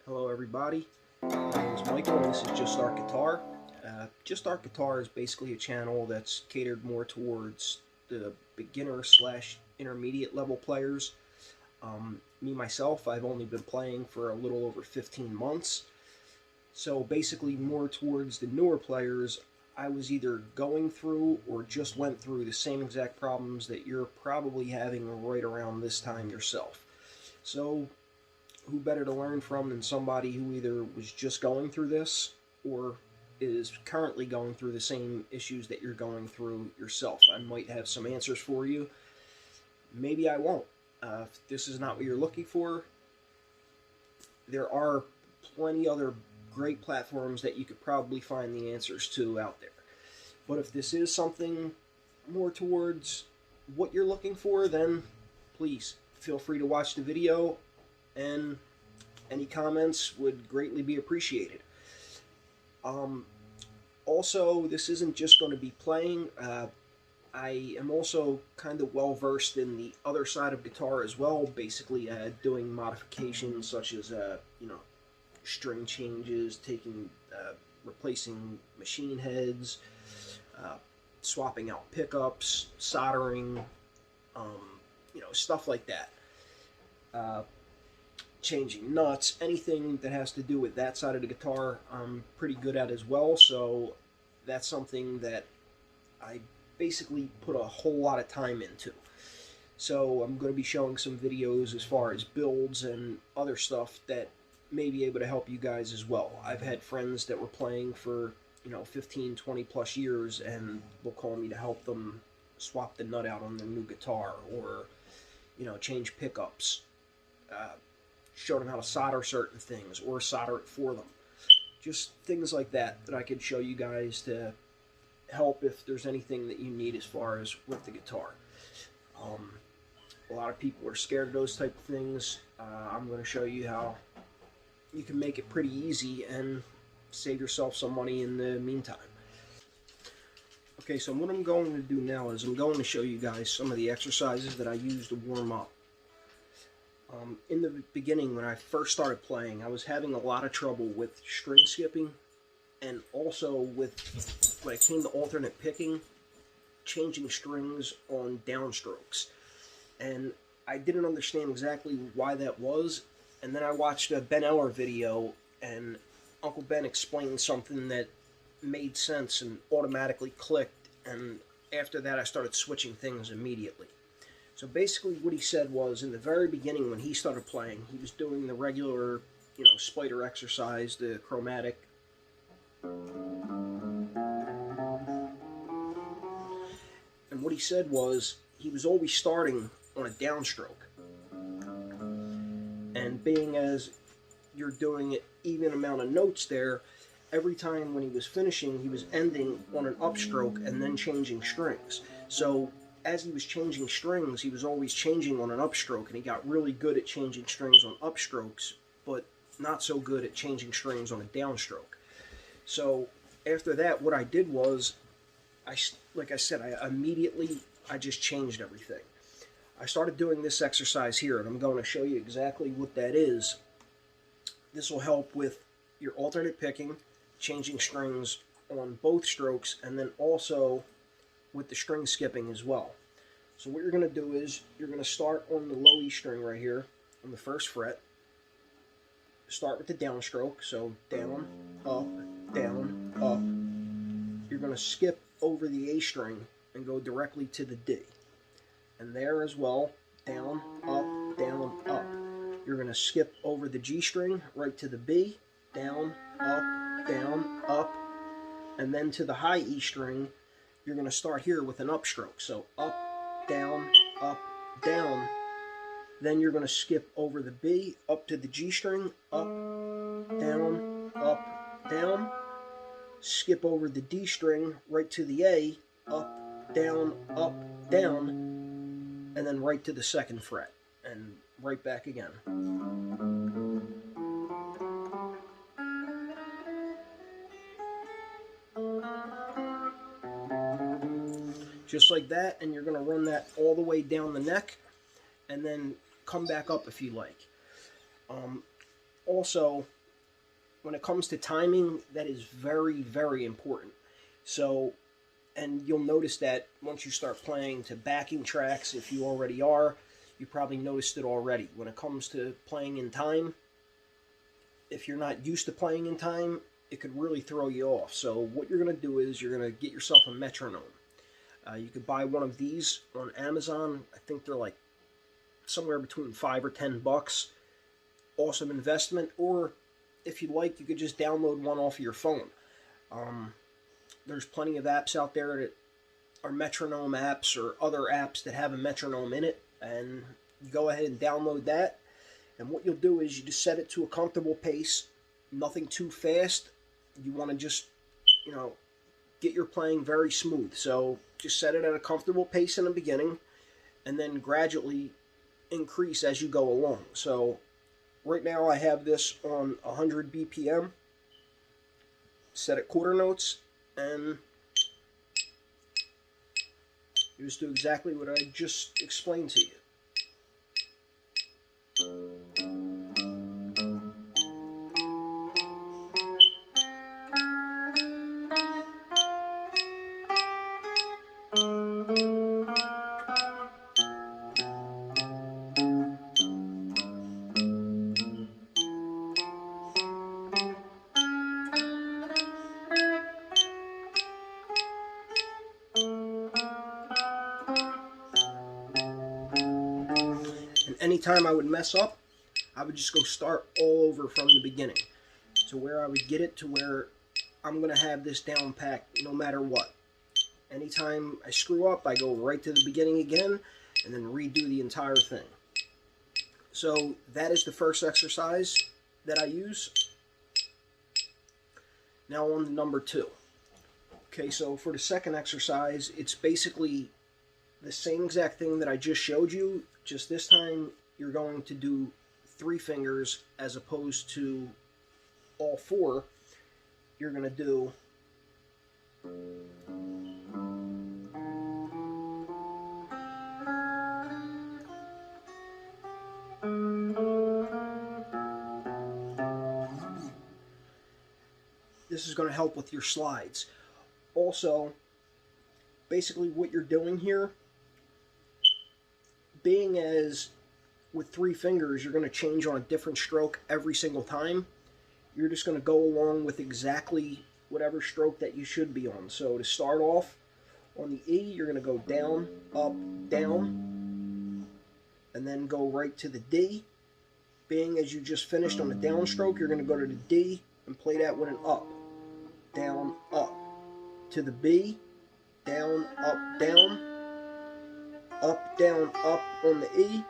Hello everybody, my name is Michael and this is Just Art Guitar. Just Art Guitar is basically a channel that's catered more towards the beginner slash intermediate level players. Me myself, I've only been playing for a little over 15 months. So basically more towards the newer players. I was either going through or just went through the same exact problems that you're probably having right around this time yourself. So who better to learn from than somebody who either was just going through this or is currently going through the same issues that you're going through yourself. I might have some answers for you. Maybe I won't. If this is not what you're looking for, there are plenty other great platforms that you could probably find the answers to out there. But if this is something more towards what you're looking for, then please feel free to watch the video, and any comments would greatly be appreciated. Also, this isn't just going to be playing. I am also kind of well versed in the other side of guitar as well, basically doing modifications such as string changes, replacing machine heads, swapping out pickups, soldering, stuff like that. Changing nuts, anything that has to do with that side of the guitar, I'm pretty good at as well. So that's something that I basically put a whole lot of time into. So I'm going to be showing some videos as far as builds and other stuff that may be able to help you guys as well. I've had friends that were playing for 15, 20 plus years, and will call me to help them swap the nut out on their new guitar, or change pickups, show them how to solder certain things or solder it for them. Just things like that I could show you guys to help if there's anything that you need as far as with the guitar. A lot of people are scared of those type of things. I'm going to show you how you can make it pretty easy and save yourself some money in the meantime. Okay, so what I'm going to do now is I'm going to show you guys some of the exercises that I use to warm up. In the beginning, when I first started playing, I was having a lot of trouble with string skipping, and also with, when it came to alternate picking, changing strings on downstrokes. And I didn't understand exactly why that was, and then I watched a Ben Eller video, and Uncle Ben explained something that made sense and automatically clicked, and after that I started switching things immediately. So basically what he said was, in the very beginning when he started playing, he was doing the regular, spider exercise, the chromatic. And what he said was, he was always starting on a downstroke. And being as you're doing an even amount of notes there, every time when he was finishing, he was ending on an upstroke and then changing strings. So as he was changing strings, he was always changing on an upstroke, and he got really good at changing strings on upstrokes, but not so good at changing strings on a downstroke. So after that, what I did was, I immediately just changed everything. I started doing this exercise here, and I'm going to show you exactly what that is. This will help with your alternate picking, changing strings on both strokes, and then also with the string skipping as well. So what you're going to do is, you're going to start on the low E string right here on the first fret. Start with the downstroke, so down, up, down, up. You're going to skip over the A string and go directly to the D. And there as well, down, up, up. You're going to skip over the G string right to the B, down, up, and then to the high E string. You're going to start here with an upstroke, so up, down, down. Then you're going to skip over the B, up to the G string, up, down. Skip over the D string, right to the A, up, down, and then right to the second fret, and right back again. Just like that, and you're going to run that all the way down the neck, and then come back up if you like. Also, when it comes to timing, that is very, very important. So, and you'll notice that once you start playing to backing tracks, if you already are, you probably noticed it already. When it comes to playing in time, if you're not used to playing in time, it could really throw you off. So what you're going to do is you're going to get yourself a metronome. You could buy one of these on Amazon. I think they're like somewhere between $5 or $10. Awesome investment. Or if you like, you could just download one off of your phone. There's plenty of apps out there that are metronome apps or other apps that have a metronome in it, and you go ahead and download that. And what you'll do is you just set it to a comfortable pace, nothing too fast. You want to just, get your playing very smooth. So just set it at a comfortable pace in the beginning, and then gradually increase as you go along. So right now I have this on 100 BPM, set at quarter notes, and you just do exactly what I just explained to you. And anytime I would mess up, I would just go start all over from the beginning to where I would get it to where I'm going to have this down packed no matter what. Anytime I screw up, I go right to the beginning again and then redo the entire thing. So that is the first exercise that I use. Now on to number 2. Okay, so for the second exercise, it's basically the same exact thing that I just showed you, just this time you're going to do 3 fingers as opposed to all 4. You're going to do this is going to help with your slides. Also, basically what you're doing here, being as with 3 fingers, you're going to change on a different stroke every single time. You're just going to go along with exactly whatever stroke that you should be on. So to start off, on the E, you're going to go down, up, down, and then go right to the D. Being as you just finished on the downstroke, you're going to go to the D and play that with an up, down, up. To the B, down, up, down, up on the E,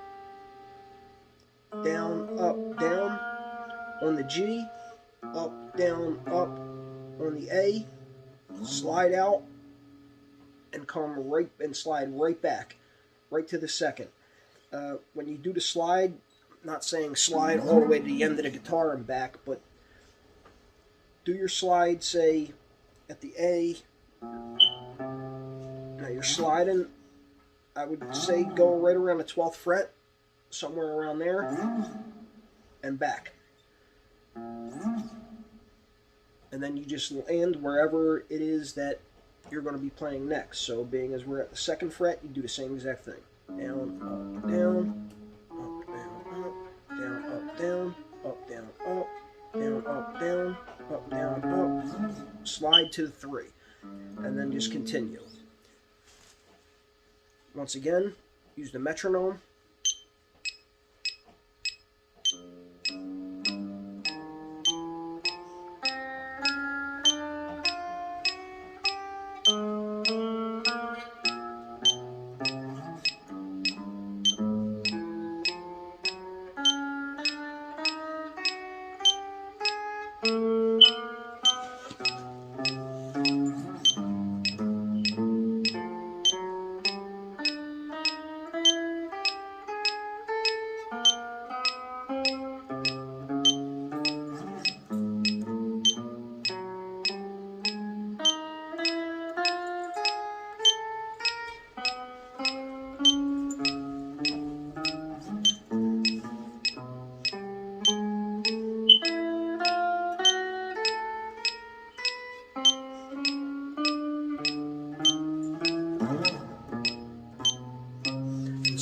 down, up, on the G, up, on the A, slide out, and come right and slide right back, right to the second. When you do the slide, I'm not saying slide all the way to the end of the guitar and back, but do your slide, say, at the A. Now you're sliding, I would say go right around the 12th fret, somewhere around there, and back. And then you just land wherever it is that you're going to be playing next. So being as we're at the 2nd fret, you do the same exact thing. Down, up, down, up, down, up, down, up, down, up, down, up, down, up, down, up, slide to the 3, and then just continue. Once again, use the metronome.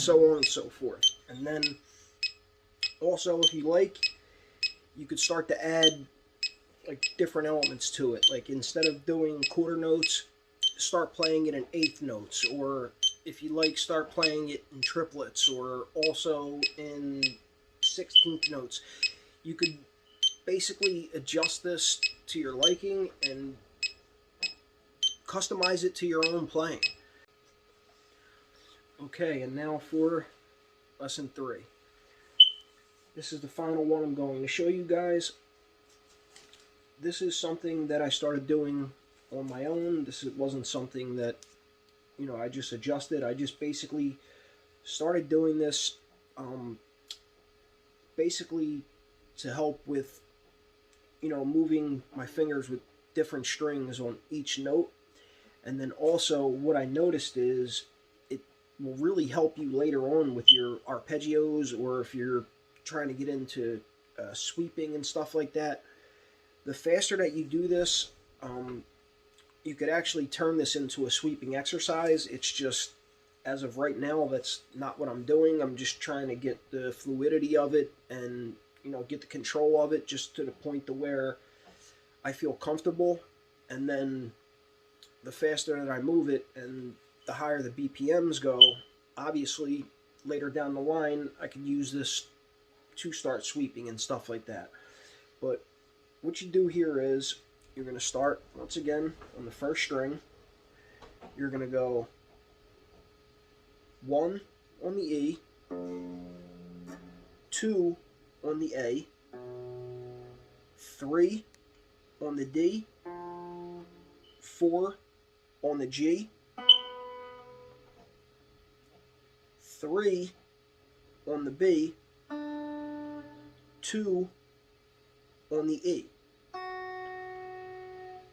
so on and so forth. And then also, if you like, you could start to add like different elements to it. Like instead of doing quarter notes, start playing it in eighth notes, or if you like, start playing it in triplets, or also in 16th notes. You could basically adjust this to your liking and customize it to your own playing. Okay, and now for lesson 3. This is the final one I'm going to show you guys. This is something that I started doing on my own. This wasn't something that, you know, I just adjusted. I just basically started doing this basically to help with, you know, moving my fingers with different strings on each note. And then also what I noticed is it will really help you later on with your arpeggios, or if you're trying to get into sweeping and stuff like that. The faster that you do this, you could actually turn this into a sweeping exercise. It's just, as of right now, that's not what I'm doing. I'm just trying to get the fluidity of it and, you know, get the control of it just to the point to where I feel comfortable. And then the faster that I move it and the higher the BPMs go, obviously later down the line I could use this to start sweeping and stuff like that. But what you do here is you're going to start once again on the first string. You're going to go 1 on the E, 2 on the A, 3 on the D, 4 on the G, 3 on the B, 2 on the E.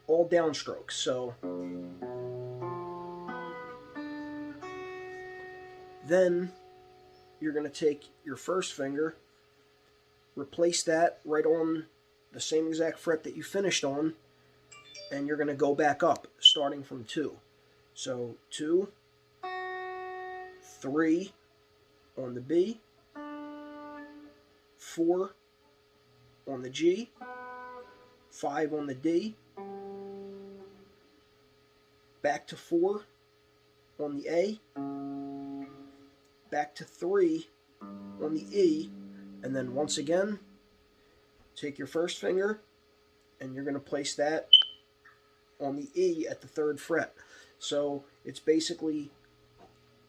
All downstrokes. So then you're going to take your first finger, replace that right on the same exact fret that you finished on, and you're going to go back up starting from 2. So 2, 3 on the B, 4 on the G, 5 on the D, back to 4 on the A, back to 3 on the E, and then once again, take your first finger and you're going to place that on the E at the 3rd fret. So it's basically,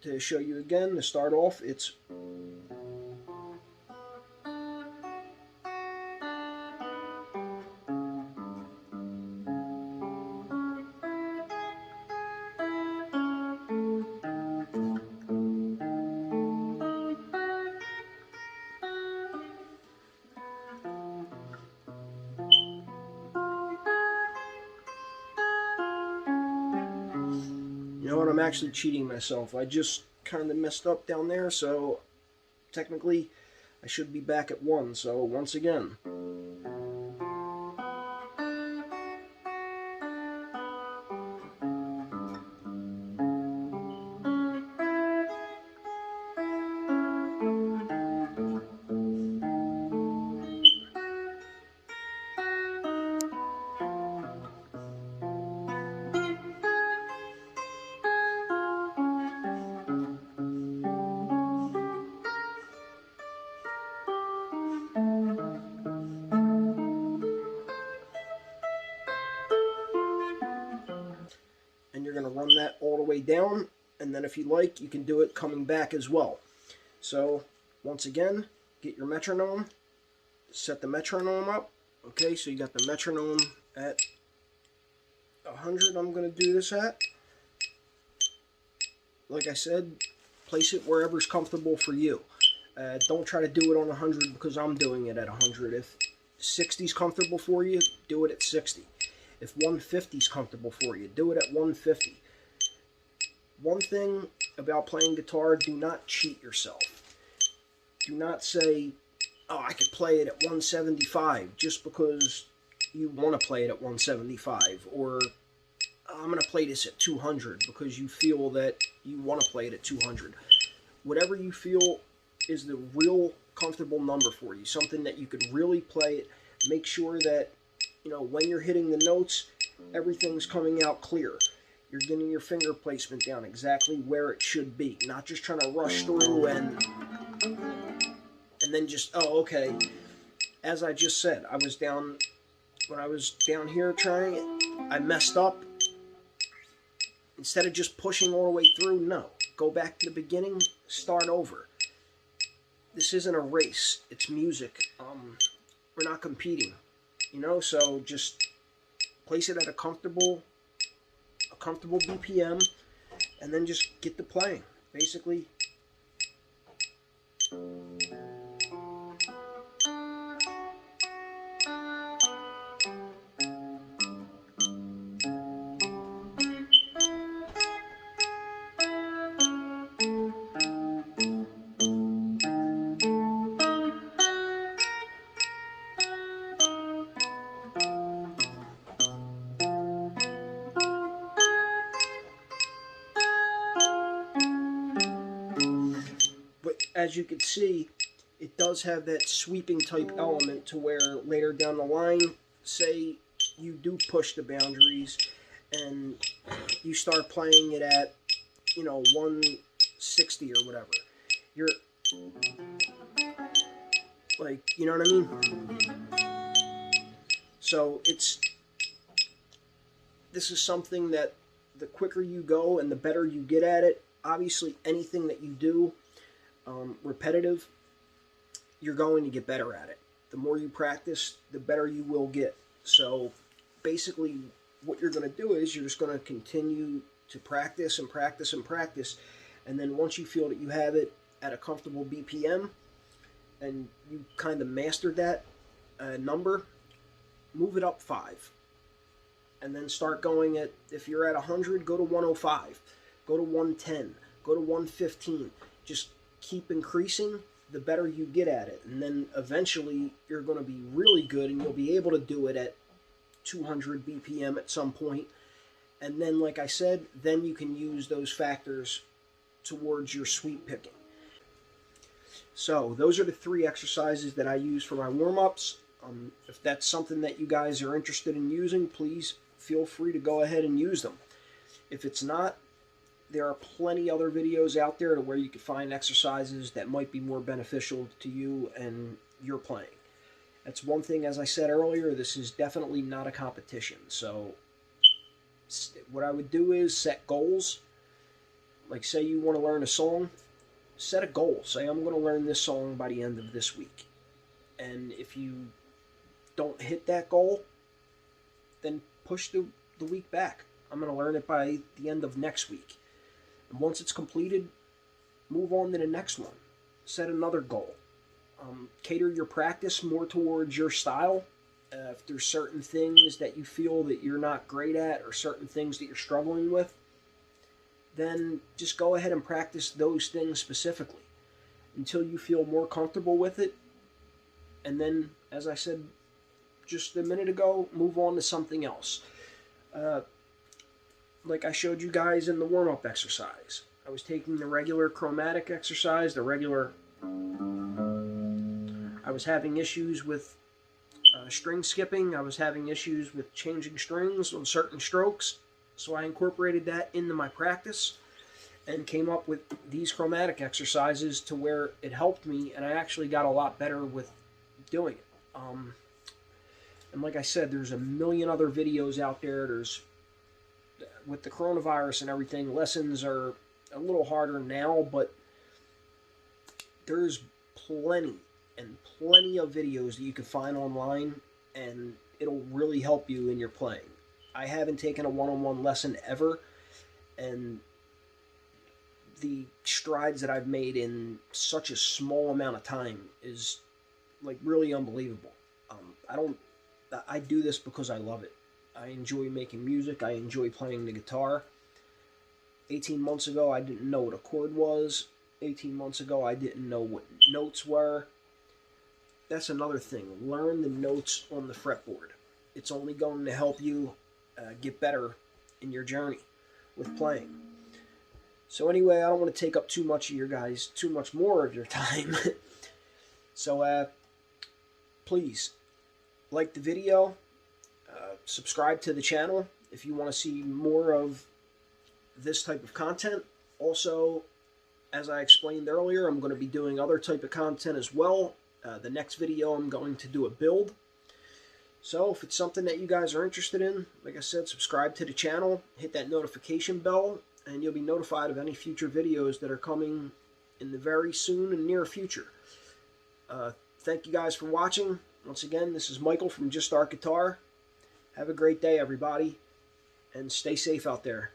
to show you again, to start off, it's you know what, I'm actually cheating myself. I just kind of messed up down there, so technically I should be back at 1. So once again. And you're going to run that all the way down, and then if you like, you can do it coming back as well. So once again, get your metronome, set the metronome up. Okay, so you got the metronome at 100. I'm going to do this at. Like I said, place it wherever's comfortable for you. Don't try to do it on 100 because I'm doing it at 100. If 60 is comfortable for you, do it at 60. If 150 is comfortable for you, do it at 150. One thing about playing guitar, do not cheat yourself. Do not say, oh, I could play it at 175 just because you want to play it at 175. Or I'm going to play this at 200 because you feel that you want to play it at 200. whatever you feel is the real comfortable number for you, something that you could really play it. Make sure that, you know, when you're hitting the notes, everything's coming out clear. You're getting your finger placement down exactly where it should be, not just trying to rush through and then just, oh, okay. As I just said, when I was down here trying it, I messed up. Instead of just pushing all the way through, no. Go back to the beginning, start over. This isn't a race, it's music. We're not competing, you know, so just place it at a comfortable BPM, and then just get to playing. Basically, but as you can see, it does have that sweeping type element to where later down the line, say you do push the boundaries and you start playing it at, you know, 160 or whatever. You're like, you know what I mean? So this is something that the quicker you go and the better you get at it, obviously anything that you do repetitive, you're going to get better at it. The more you practice, the better you will get. So basically what you're going to do is you're just going to continue to practice and practice and practice, and then once you feel that you have it at a comfortable BPM and you kind of mastered that number, move it up 5, and then start going at, if you're at 100, go to 105, go to 110, go to 115. Just keep increasing, the better you get at it, and then eventually you're going to be really good and you'll be able to do it at 200 BPM at some point. And then, like I said, then you can use those factors towards your sweep picking. So those are the 3 exercises that I use for my warm-ups. If that's something that you guys are interested in using, please feel free to go ahead and use them. If it's not, there are plenty other videos out there to where you can find exercises that might be more beneficial to you and your playing. That's one thing, as I said earlier, this is definitely not a competition. So what I would do is set goals. Like, say you want to learn a song, set a goal. Say, I'm going to learn this song by the end of this week. And if you don't hit that goal, then push the week back. I'm going to learn it by the end of next week. And once it's completed, move on to the next one. Set another goal. Cater your practice more towards your style. If there's certain things that you feel that you're not great at or certain things that you're struggling with, then just go ahead and practice those things specifically until you feel more comfortable with it. And then, as I said just a minute ago, move on to something else. Like I showed you guys in the warm-up exercise, I was taking the regular chromatic exercise, I was having issues with string skipping. I was having issues with changing strings on certain strokes. So I incorporated that into my practice and came up with these chromatic exercises to where it helped me, and I actually got a lot better with doing it. And like I said, there's a million other videos out there. With the coronavirus and everything, lessons are a little harder now, but there's plenty of videos that you can find online, and it'll really help you in your playing. I haven't taken a one-on-one lesson ever, and the strides that I've made in such a small amount of time is like really unbelievable. I do this because I love it. I enjoy making music. I enjoy playing the guitar. 18 months ago, I didn't know what a chord was. 18 months ago, I didn't know what notes were. That's another thing. Learn the notes on the fretboard. It's only going to help you get better in your journey with playing. So anyway, I don't want to take up too much more of your time. So please like the video, subscribe to the channel if you want to see more of this type of content. Also, as I explained earlier, I'm going to be doing other type of content as well. The next video I'm going to do a build. So if it's something that you guys are interested in, like I said, subscribe to the channel, hit that notification bell, and you'll be notified of any future videos that are coming in the very soon and near future. Thank you guys for watching. Once again, this is Michael from Just Start Guitar. Have a great day, everybody, and stay safe out there.